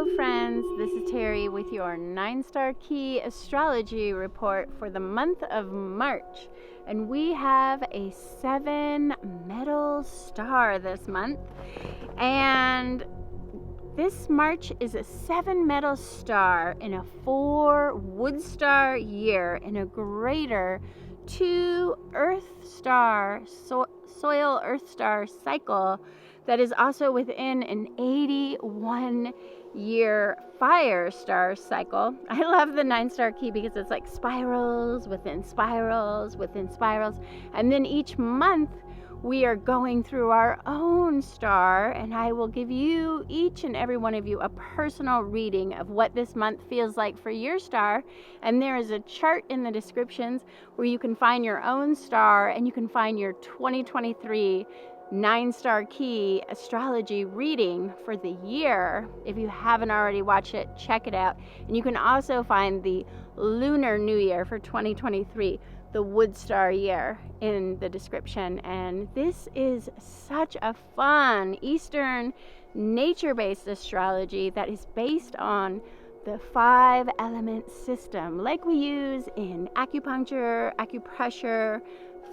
Hello friends, this is Terry with your 9-star key astrology report for the month of March. And we have a 7 metal star this month. And this March is a 7 metal star in a 4 wood star year in a greater 2 earth star, soil earth star cycle that is also within an 81-year fire star cycle. I love the 9-star key because it's like spirals within spirals within spirals. And then each month we are going through our own star, and I will give you, each and every one of you, a personal reading of what this month feels like for your star. And there is a chart in the descriptions where you can find your own star and you can find your 2023 9-star key astrology reading for the year. If you haven't already watched it, check it out. And you can also find the lunar new year for 2023, the wood star year, in the description. And this is such a fun Eastern nature-based astrology that is based on the 5-element system, like we use in acupuncture, acupressure,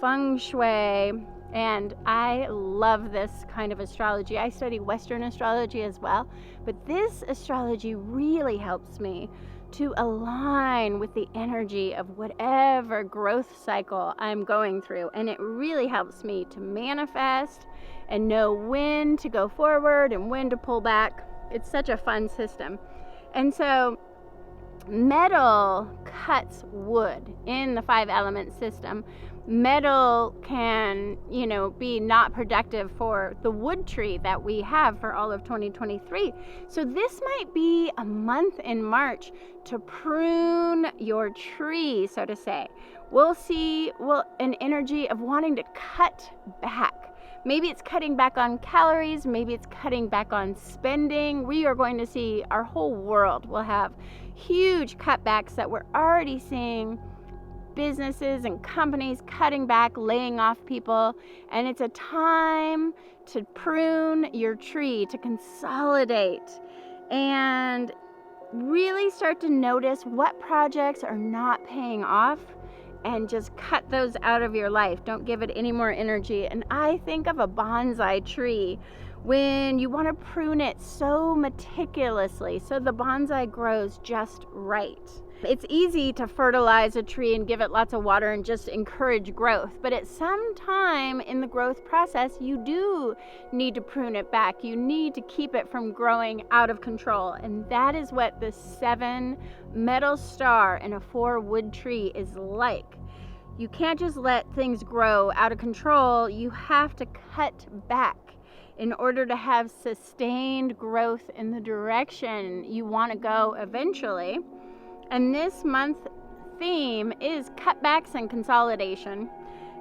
feng shui. And I love this kind of astrology. I study Western astrology as well, but this astrology really helps me to align with the energy of whatever growth cycle I'm going through. And it really helps me to manifest and know when to go forward and when to pull back. It's such a fun system. And so metal cuts wood in the 5-element system. Metal can, be not productive for the wood tree that we have for all of 2023. So this might be a month in March to prune your tree, so to say. We'll see an energy of wanting to cut back. Maybe it's cutting back on calories, maybe it's cutting back on spending. We are going to see, our whole world will have huge cutbacks that we're already seeing. Businesses and companies cutting back, laying off people, and it's a time to prune your tree, to consolidate, and really start to notice what projects are not paying off and just cut those out of your life. Don't give it any more energy. And I think of a bonsai tree when you want to prune it so meticulously so the bonsai grows just right. It's easy to fertilize a tree and give it lots of water and just encourage growth, but at some time in the growth process, you do need to prune it back. You need to keep it from growing out of control, and that is what the 7 metal star in a 4 wood tree is like. You can't just let things grow out of control. You have to cut back in order to have sustained growth in the direction you want to go eventually. And this month's theme is cutbacks and consolidation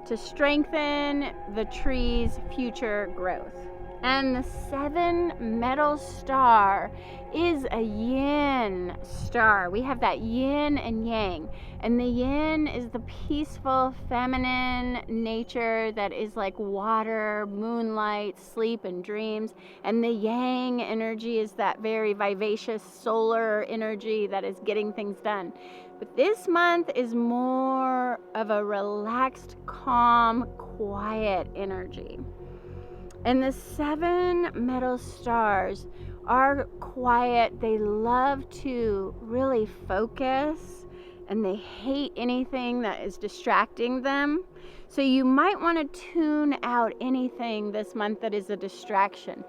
to strengthen the tree's future growth. And the 7 metal star is a yin star. We have that yin and yang. And the yin is the peaceful feminine nature that is like water, moonlight, sleep, and dreams. And the yang energy is that very vivacious solar energy that is getting things done. But this month is more of a relaxed, calm, quiet energy. And the 7 metal stars are quiet. They love to really focus, and they hate anything that is distracting them. So you might want to tune out anything this month that is a distraction.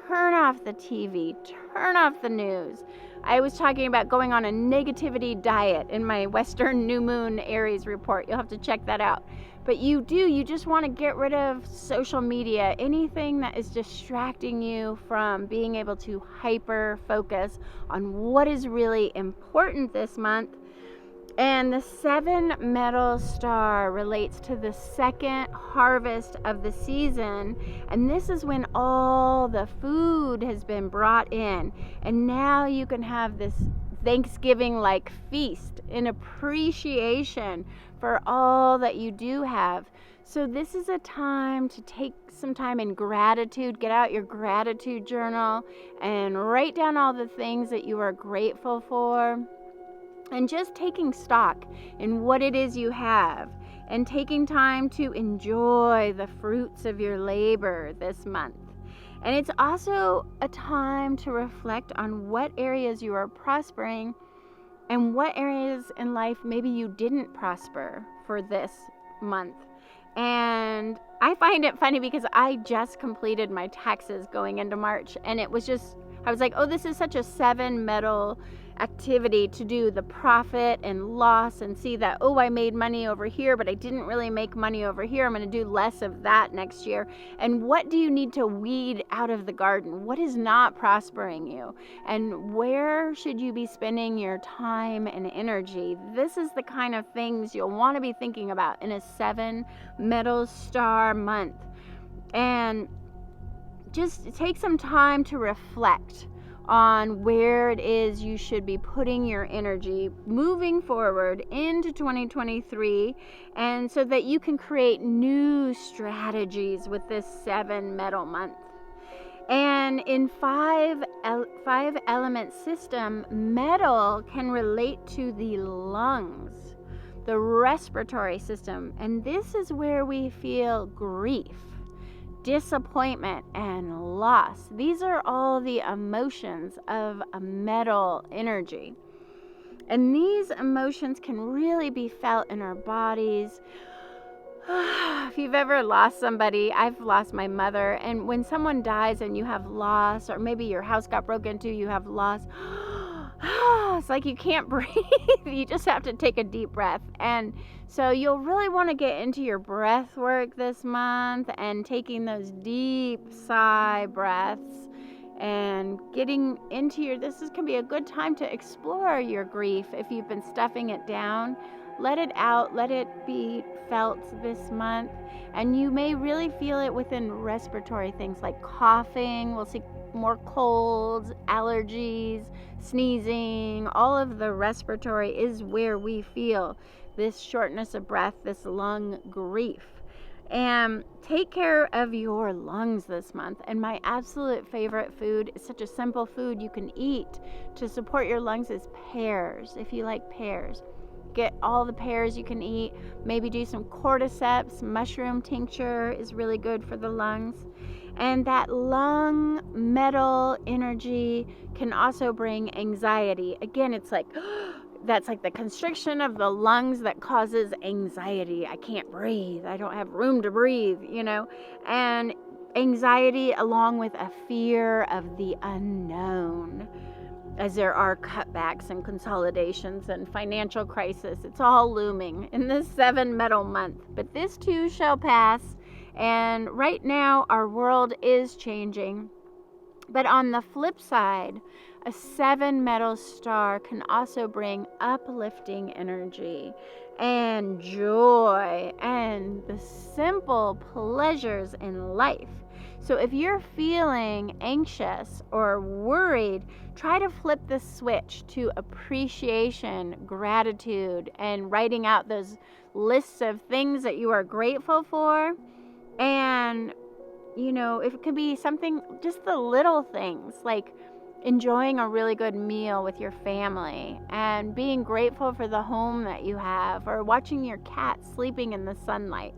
Turn off the TV, turn off the news. I was talking about going on a negativity diet in my Western New Moon Aries report. You'll have to check that out. But you just want to get rid of social media, anything that is distracting you from being able to hyper focus on what is really important this month. And the 7 metal star relates to the second harvest of the season. And this is when all the food has been brought in. And now you can have this Thanksgiving-like feast in appreciation for all that you do have. So this is a time to take some time in gratitude. Get out your gratitude journal and write down all the things that you are grateful for. And just taking stock in what it is you have. And taking time to enjoy the fruits of your labor this month. And it's also a time to reflect on what areas you are prospering and what areas in life maybe you didn't prosper for this month. And I find it funny because I just completed my taxes going into March, and it was just, I was like, oh, this is such a 7 metal activity to do the profit and loss and see that, oh, I made money over here, but I didn't really make money over here. I'm going to do less of that next year. And what do you need to weed out of the garden? What is not prospering you? And where should you be spending your time and energy? This is the kind of things you'll want to be thinking about in a 7 metal star month. And just take some time to reflect on where it is you should be putting your energy moving forward into 2023, and so that you can create new strategies with this 7 metal month. And in 5 element system, metal can relate to the lungs, the respiratory system, and this is where we feel grief, disappointment, and loss. These are all the emotions of a metal energy. And these emotions can really be felt in our bodies. If you've ever lost somebody, I've lost my mother, and when someone dies and you have loss, or maybe your house got broken into, you have loss, it's like you can't breathe. You just have to take a deep breath. And so you'll really want to get into your breath work this month and taking those deep sigh breaths and getting into this can be a good time to explore your grief. If you've been stuffing it down, let it out, let it be felt this month. And you may really feel it within respiratory things like coughing. We'll see more colds, allergies, sneezing. All of the respiratory is where we feel this shortness of breath, this lung grief. And take care of your lungs this month. And my absolute favorite food is such a simple food you can eat to support your lungs is pears. If you like pears, get all the pears you can eat. Maybe do some cordyceps. Mushroom tincture is really good for the lungs. And that lung metal energy can also bring anxiety. Again, it's like, that's like the constriction of the lungs that causes anxiety. I can't breathe. I don't have room to breathe, And anxiety along with a fear of the unknown, as there are cutbacks and consolidations and financial crisis. It's all looming in this 7 metal month. But this too shall pass. And right now our world is changing. But on the flip side, a 7 metal star can also bring uplifting energy and joy and the simple pleasures in life. So if you're feeling anxious or worried, try to flip the switch to appreciation, gratitude, and writing out those lists of things that you are grateful for. And, if it could be something, just the little things, like enjoying a really good meal with your family and being grateful for the home that you have, or watching your cat sleeping in the sunlight.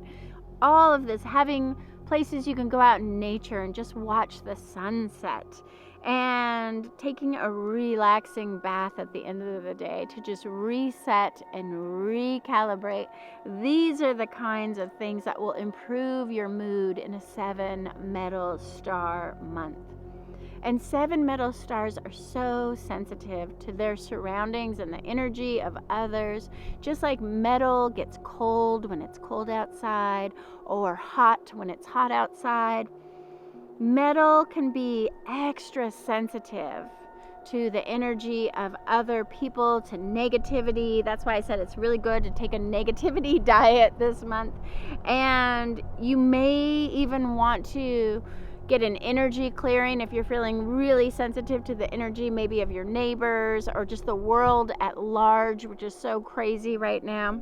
All of this, having places you can go out in nature and just watch the sunset, and taking a relaxing bath at the end of the day to just reset and recalibrate. These are the kinds of things that will improve your mood in a 7 metal star month. And 7 metal stars are so sensitive to their surroundings and the energy of others. Just like metal gets cold when it's cold outside, or hot when it's hot outside, metal can be extra sensitive to the energy of other people, to negativity. That's why I said it's really good to take a negativity diet this month. And you may even want to get an energy clearing if you're feeling really sensitive to the energy maybe of your neighbors or just the world at large, which is so crazy right now.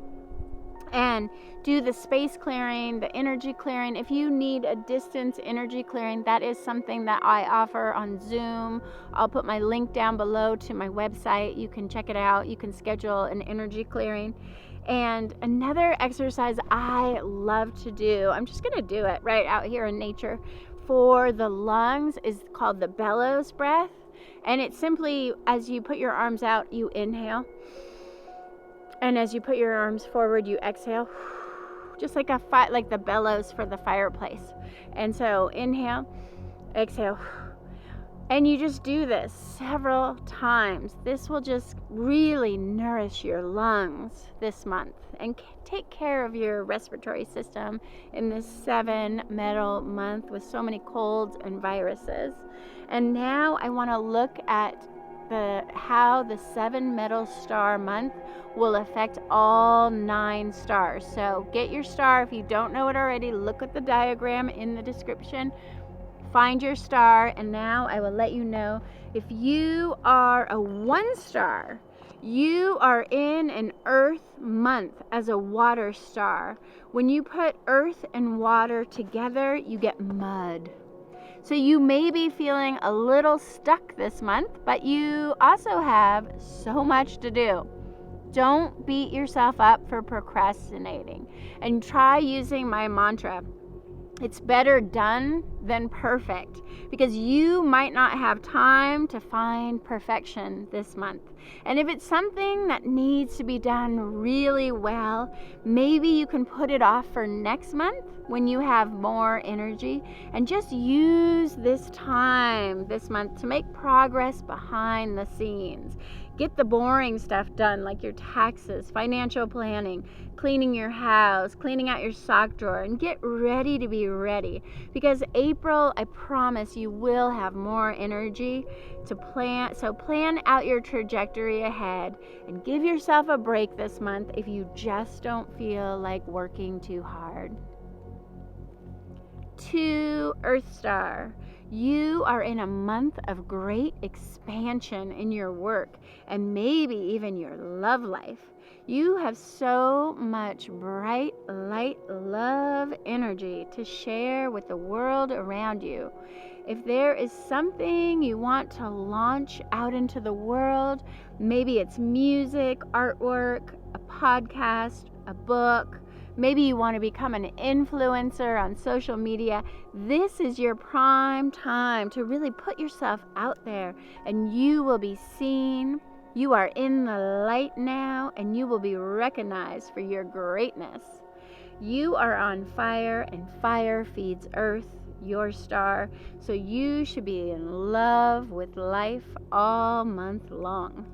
and do the space clearing, the energy clearing. If you need a distance energy clearing, that is something that I offer on Zoom. I'll put my link down below to my website. You can check it out. You can schedule an energy clearing. And another exercise I love to do, I'm just going to do it right out here in nature, for the lungs is called the bellows breath. And it's simply, as you put your arms out, you inhale. And as you put your arms forward, you exhale. Just like like the bellows for the fireplace. And so inhale, exhale. And you just do this several times. This will just really nourish your lungs this month and take care of your respiratory system in this 7-metal month with so many colds and viruses. And now I want to look at how the 7-metal star month will affect all 9 stars. So get your star. If you don't know it already, look at the diagram in the description. Find your star, and now I will let you know if you are a 1 star, you are in an earth month as a water star. When you put earth and water together, you get mud. So you may be feeling a little stuck this month, but you also have so much to do. Don't beat yourself up for procrastinating, and try using my mantra. It's better done than perfect, because you might not have time to find perfection this month. And if it's something that needs to be done really well, maybe you can put it off for next month when you have more energy, and just use this time this month to make progress behind the scenes. Get the boring stuff done, like your taxes, financial planning, cleaning your house, cleaning out your sock drawer, and get ready to be ready. Because April, I promise you will have more energy to plan. So plan out your trajectory ahead and give yourself a break this month if you just don't feel like working too hard. 2 Earth Star. You are in a month of great expansion in your work and maybe even your love life. You have so much bright, light, love energy to share with the world around you. If there is something you want to launch out into the world, maybe it's music, artwork, a podcast, a book, maybe you want to become an influencer on social media, this is your prime time to really put yourself out there, and you will be seen. You are in the light now, and you will be recognized for your greatness. You are on fire, and fire feeds earth, your star, so you should be in love with life all month long.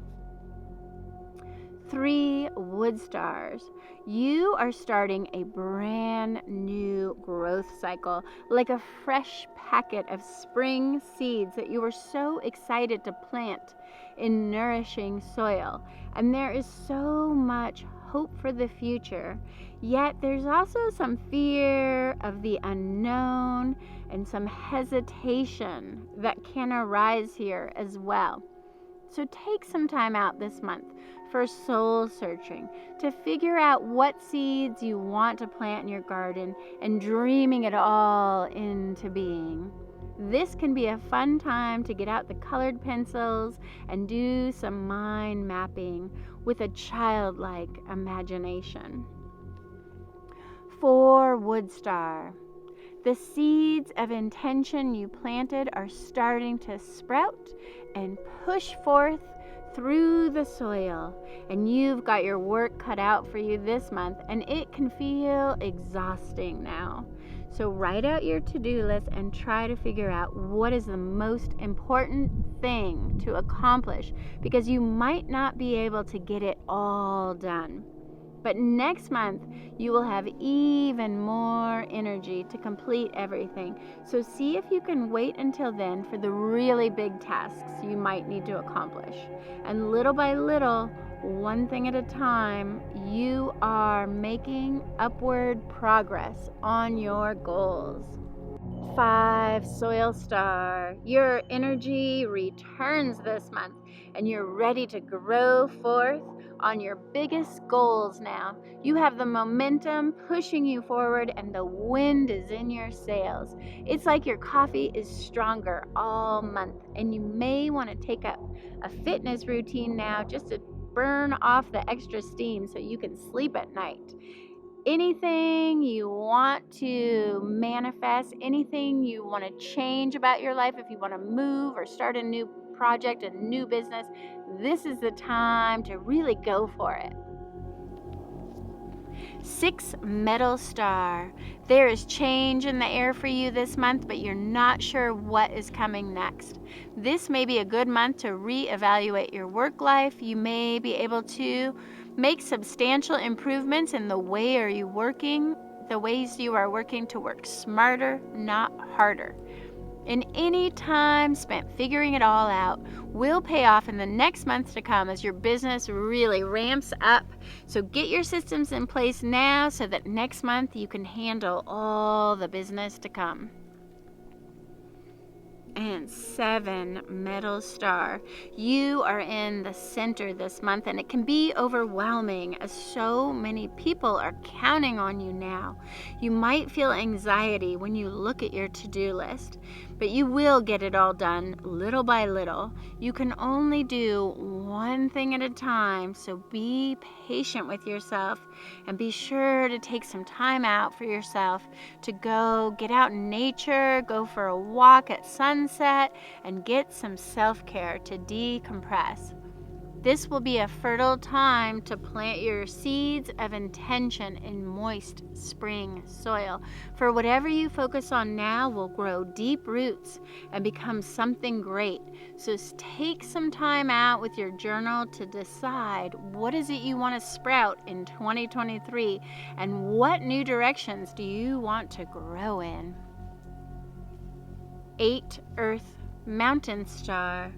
3 Wood Stars. You are starting a brand new growth cycle, like a fresh packet of spring seeds that you were so excited to plant in nourishing soil. And there is so much hope for the future, yet there's also some fear of the unknown and some hesitation that can arise here as well. So take some time out this month for soul searching, to figure out what seeds you want to plant in your garden and dreaming it all into being. This can be a fun time to get out the colored pencils and do some mind mapping with a childlike imagination. 4 Wood Star. The seeds of intention you planted are starting to sprout and push forth through the soil, and you've got your work cut out for you this month, and it can feel exhausting now. So write out your to-do list and try to figure out what is the most important thing to accomplish, because you might not be able to get it all done. But next month, you will have even more energy to complete everything. So see if you can wait until then for the really big tasks you might need to accomplish. And little by little, one thing at a time, you are making upward progress on your goals. 5 Soil Star. Your energy returns this month, and you're ready to grow forth on your biggest goals now. You have the momentum pushing you forward and the wind is in your sails. It's like your coffee is stronger all month, and you may want to take up a fitness routine now just to burn off the extra steam so you can sleep at night. Anything you want to manifest, anything you want to change about your life, if you want to move or start a new project, a new business, this is the time to really go for it. 6 metal star. There is change in the air for you this month, but you're not sure what is coming next. This may be a good month to reevaluate your work life. You may be able to make substantial improvements in the ways you are working to work smarter, not harder. And any time spent figuring it all out will pay off in the next months to come as your business really ramps up. So get your systems in place now so that next month you can handle all the business to come. And 7 metal star. You are in the center this month, and it can be overwhelming as so many people are counting on you now. You might feel anxiety when you look at your to-do list, but you will get it all done little by little. You can only do one thing at a time, so be patient with yourself and be sure to take some time out for yourself to go get out in nature, go for a walk at sunset, and get some self-care to decompress. This will be a fertile time to plant your seeds of intention in moist spring soil. For whatever you focus on now will grow deep roots and become something great. So take some time out with your journal to decide what is it you want to sprout in 2023 and what new directions do you want to grow in. 8 Earth Mountain Star.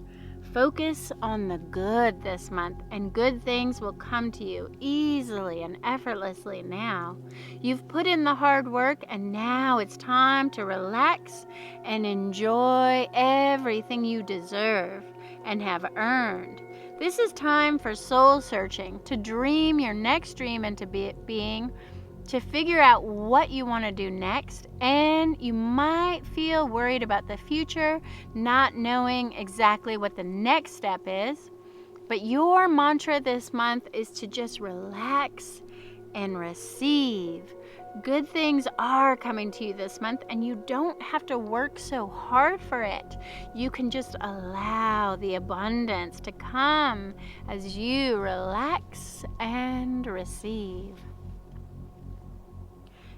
Focus on the good this month, and good things will come to you easily and effortlessly now. You've put in the hard work, and now it's time to relax and enjoy everything you deserve and have earned. This is time for soul searching, to dream your next dream into being, to figure out what you want to do next, and you might feel worried about the future, not knowing exactly what the next step is. But your mantra this month is to just relax and receive. Good things are coming to you this month, and you don't have to work so hard for it. You can just allow the abundance to come as you relax and receive.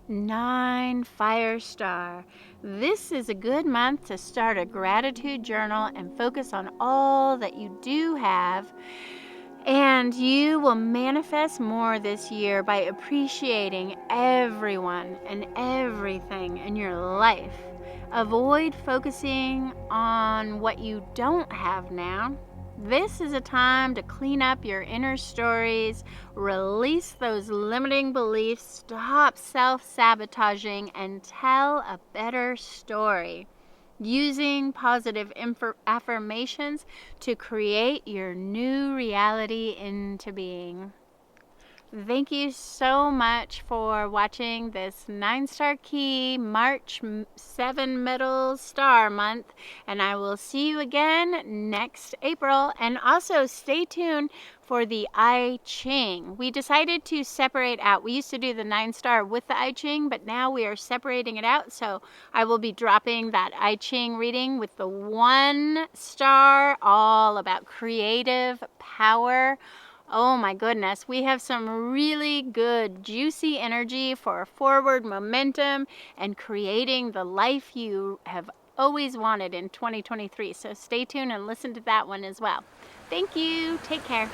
9 Fire Star. This is a good month to start a gratitude journal and focus on all that you do have, and you will manifest more this year by appreciating everyone and everything in your life. Avoid focusing on what you don't have now. This is a time to clean up your inner stories, release those limiting beliefs, stop self-sabotaging, and tell a better story. Using positive affirmations to create your new reality into being. Thank you so much for watching this 9-star key March 7 metal star month, and I will see you again next April. And also stay tuned for the I Ching. We decided to separate out. We used to do the 9-star with the I Ching, but now we are separating it out. So I will be dropping that I Ching reading with the 1 star, all about creative power. Oh my goodness, we have some really good juicy energy for forward momentum and creating the life you have always wanted in 2023. So stay tuned and listen to that one as well. Thank you. Take care.